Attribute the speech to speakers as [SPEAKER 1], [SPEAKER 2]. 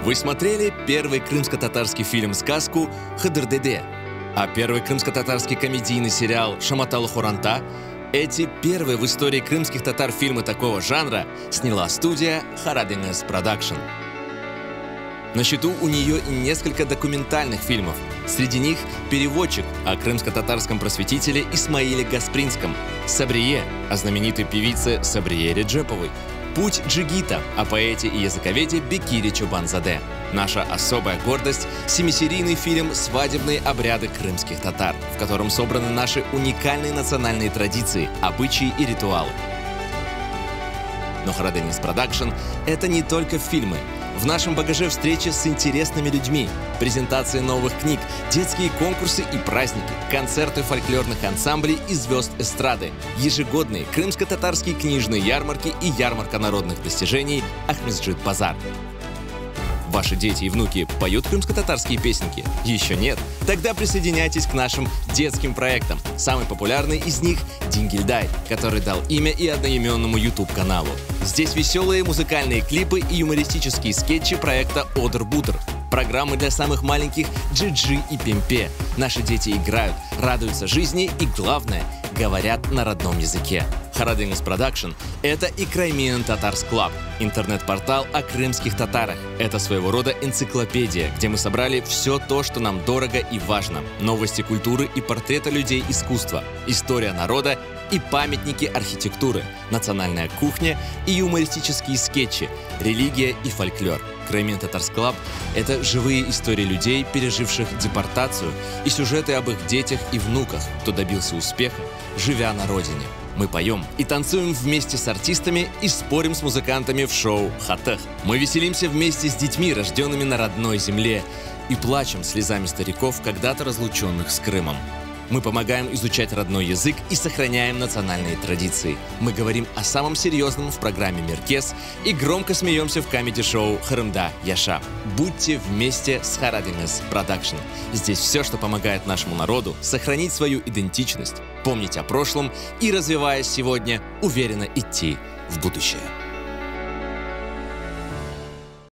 [SPEAKER 1] Вы смотрели первый крымско-татарский фильм-сказку «Хыдырдеде», а первый крымско-татарский комедийный сериал «Шаматалы Хуранта». Эти первые в истории крымских татар фильмы такого жанра сняла студия Харадеңіз Продакшн. На счету у нее и несколько документальных фильмов. Среди них переводчик о крымско-татарском просветителе Исмаиле Гаспринском, Сабрие о знаменитой певице Сабрие Реджеповой, Путь Джигита о поэте и языковеде Бекире Чубанзаде. Наша особая гордость – семисерийный фильм «Свадебные обряды крымских татар», в котором собраны наши уникальные национальные традиции, обычаи и ритуалы. Но Харадеңіз Продакшн – это не только фильмы. В нашем багаже встречи с интересными людьми, презентации новых книг, детские конкурсы и праздники, концерты фольклорных ансамблей и звезд эстрады, ежегодные крымско-татарские книжные ярмарки и ярмарка народных достижений Ахмезджит-Базар. Ваши дети и внуки поют крымско-татарские песенки? Еще нет? Тогда присоединяйтесь к нашим детским проектам. Самый популярный из них – Дингильдай, который дал имя и одноименному YouTube-каналу. Здесь веселые музыкальные клипы и юмористические скетчи проекта «Одр-Будр». Программы для самых маленьких Джи-Джи и Пемпе. Наши дети играют, радуются жизни и, главное, говорят на родном языке. Харадеңіз Продакшн – это и Краймен Татарс Клаб, интернет-портал о крымских татарах. Это своего рода энциклопедия, где мы собрали все то, что нам дорого и важно. Новости культуры и портреты людей искусства, история народа и памятники архитектуры, национальная кухня и юмористические скетчи, религия и фольклор. Краймен Татарс Клаб – это живые истории людей, переживших депортацию, и сюжеты об их детях и внуках, кто добился успеха, живя на родине. Мы поем и танцуем вместе с артистами и спорим с музыкантами в шоу «Хатых». Мы веселимся вместе с детьми, рожденными на родной земле, и плачем слезами стариков, когда-то разлученных с Крымом. Мы помогаем изучать родной язык и сохраняем национальные традиции. Мы говорим о самом серьезном в программе «Меркес» и громко смеемся в камеди-шоу «Хырымда Яша». Будьте вместе с Харадеңіз Продакшн. Здесь все, что помогает нашему народу сохранить свою идентичность, помнить о прошлом и, развиваясь сегодня, уверенно идти в будущее.